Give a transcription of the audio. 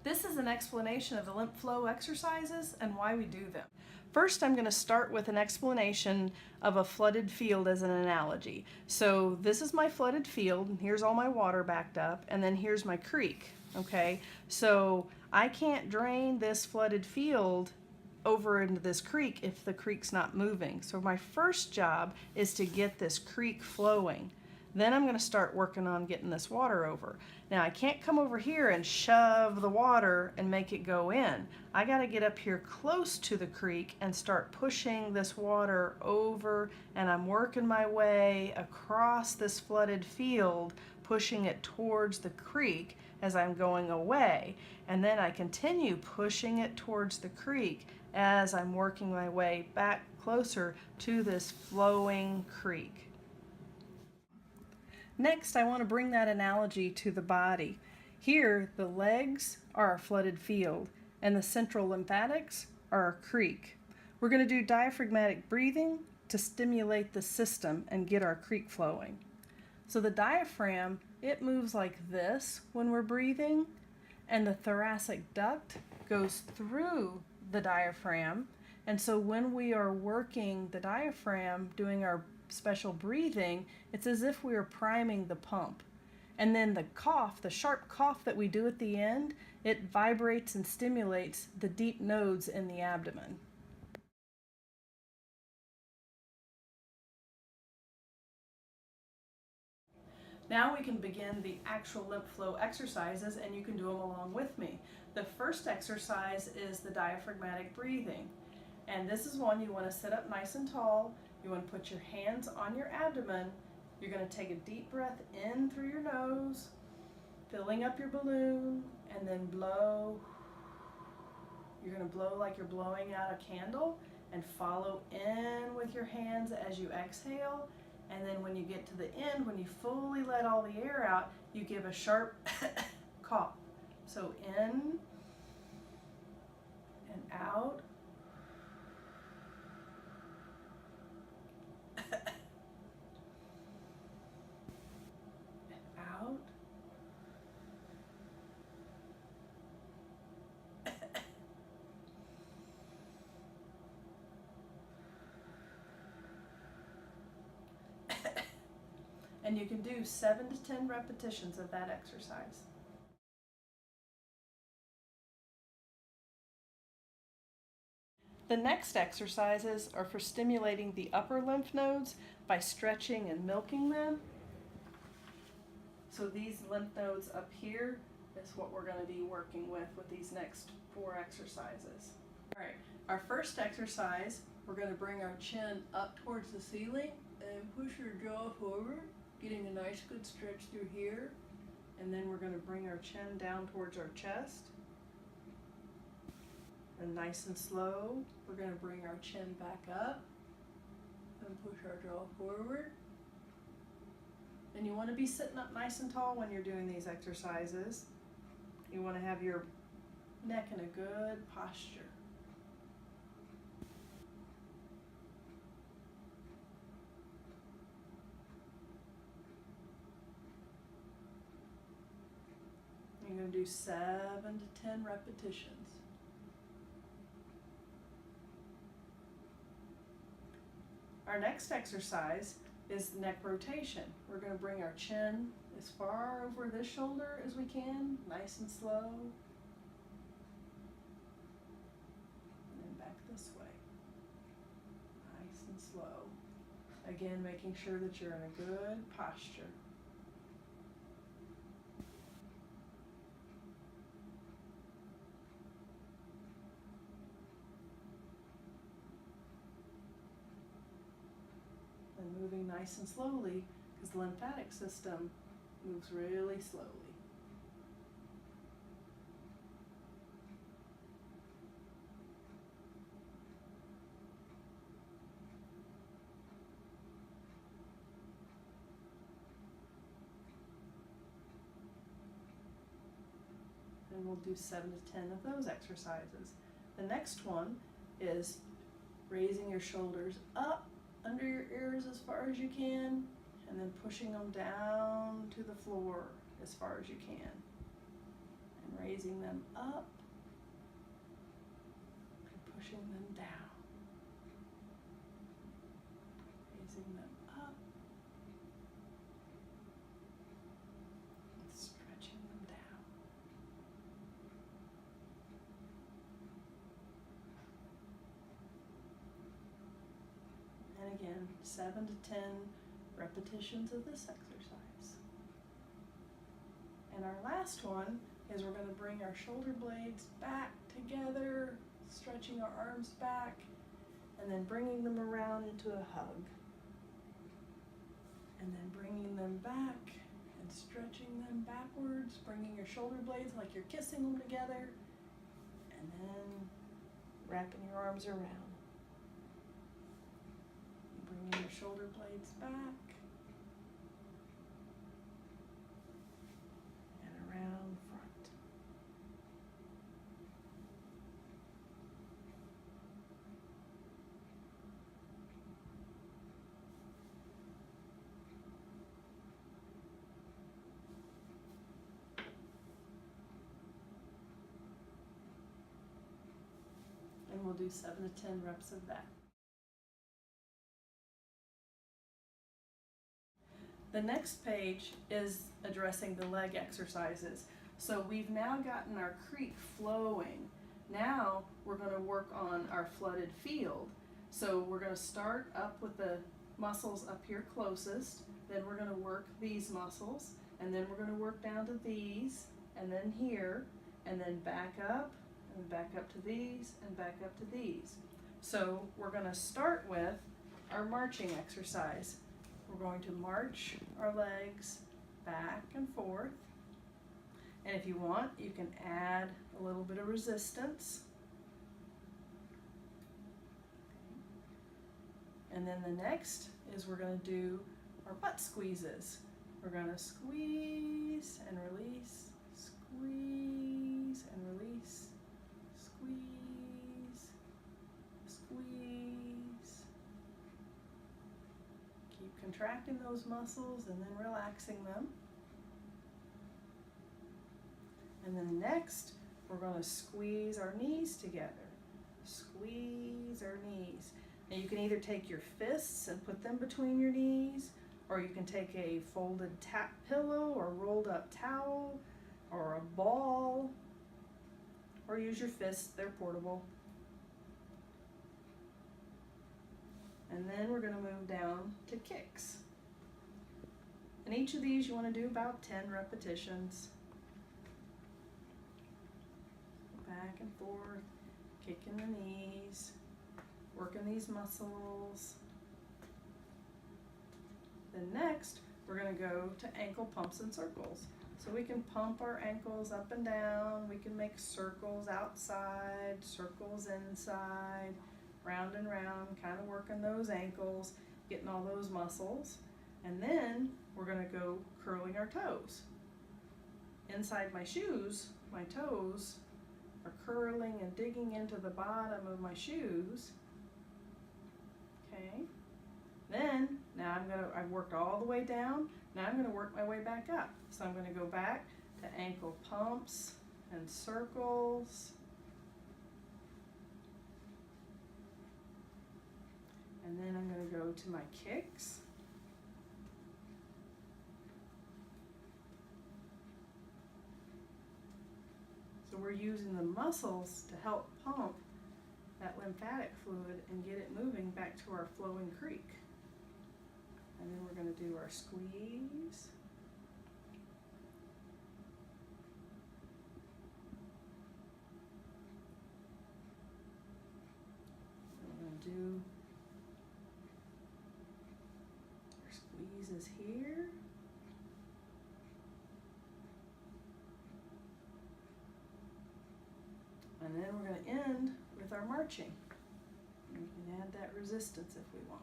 This is an explanation of the lymph flow exercises and why we do them. First, I'm going to start with an explanation of a flooded field as an analogy. So this is my flooded field, and here's all my water backed up, and then here's my creek, okay? So I can't drain this flooded field over into this creek if the creek's not moving. So my first job is to get this creek flowing. Then I'm going to start working on getting this water over. Now I can't come over here and shove the water and make it go in. I got to get up here close to the creek and start pushing this water over, and I'm working my way across this flooded field, pushing it towards the creek as I'm going away. And then I continue pushing it towards the creek as I'm working my way back closer to this flowing creek. Next, I want to bring that analogy to the body. Here, the legs are a flooded field, and the central lymphatics are a creek. We're going to do diaphragmatic breathing to stimulate the system and get our creek flowing. So the diaphragm, it moves like this when we're breathing, and the thoracic duct goes through the diaphragm. And so when we are working the diaphragm, doing our special breathing, it's as if we are priming the pump. And then the cough, the sharp cough that we do at the end, it vibrates and stimulates the deep nodes in the abdomen. Now we can begin the actual lymph flow exercises, and you can do them along with me. The first exercise is the diaphragmatic breathing. And this is one you want to sit up nice and tall. You want to put your hands on your abdomen. You're going to take a deep breath in through your nose, filling up your balloon, and then blow. You're going to blow like you're blowing out a candle, and follow in with your hands as you exhale. And then when you get to the end, when you fully let all the air out, you give a sharp cough. So in and out. Out. And you can do 7 to 10 repetitions of that exercise. The next exercises are for stimulating the upper lymph nodes by stretching and milking them. So these lymph nodes up here is what we're going to be working with these next 4 exercises. All right, our first exercise, we're going to bring our chin up towards the ceiling and push your jaw forward, getting a nice good stretch through here. And then we're going to bring our chin down towards our chest. And nice and slow, we're going to bring our chin back up and push our jaw forward. And you want to be sitting up nice and tall when you're doing these exercises. You want to have your neck in a good posture. You're going to do 7 to 10 repetitions. Our next exercise is neck rotation. We're going to bring our chin as far over this shoulder as we can, nice and slow. And then back this way. Nice and slow. Again, making sure that you're in a good posture. And moving nice and slowly, because the lymphatic system moves really slowly. And we'll do 7 to 10 of those exercises. The next one is raising your shoulders up under your ears as far as you can, and then pushing them down to the floor as far as you can. And and raising them up and pushing them down. Raising them up and stretching them down. And again, 7 to 10 repetitions of this exercise. And our last one is we're going to bring our shoulder blades back together, stretching our arms back, and then bringing them around into a hug. And then bringing them back and stretching them backwards, bringing your shoulder blades like you're kissing them together, and then wrapping your arms around. Bringing your shoulder blades back and around front. And we'll do 7 to 10 reps of that. The next page is addressing the leg exercises. So we've now gotten our creek flowing. Now we're going to work on our flooded field. So we're going to start up with the muscles up here closest, then we're going to work these muscles, and then we're going to work down to these, and then here, and then back up, and back up to these, and back up to these. So we're going to start with our marching exercise. We're going to march our legs back and forth. And if you want, you can add a little bit of resistance. And then the next is we're going to do our butt squeezes. We're going to squeeze and release, squeeze and release, squeeze, squeeze. Keep contracting those muscles and then relaxing them. And then next, we're going to squeeze our knees together. Squeeze our knees. Now you can either take your fists and put them between your knees, or you can take a folded tap pillow or rolled up towel or a ball, or use your fists, they're portable. And then we're going to move down to kicks. And each of these you want to do about 10 repetitions. Back and forth, kicking the knees, working these muscles. Then next, we're going to go to ankle pumps and circles. So we can pump our ankles up and down. We can make circles outside, circles inside, round and round, kind of working those ankles, getting all those muscles. And then we're going to go curling our toes. Inside my shoes, my toes are curling and digging into the bottom of my shoes. Okay. Then, now I've worked all the way down. Now I'm going to work my way back up. So I'm going to go back to ankle pumps and circles. And then I'm going to go to my kicks. So we're using the muscles to help pump that lymphatic fluid and get it moving back to our flowing creek. And then we're going to do our squeeze. We're going to do our squeezes here. And then we're going to end with our marching. We can add that resistance if we want.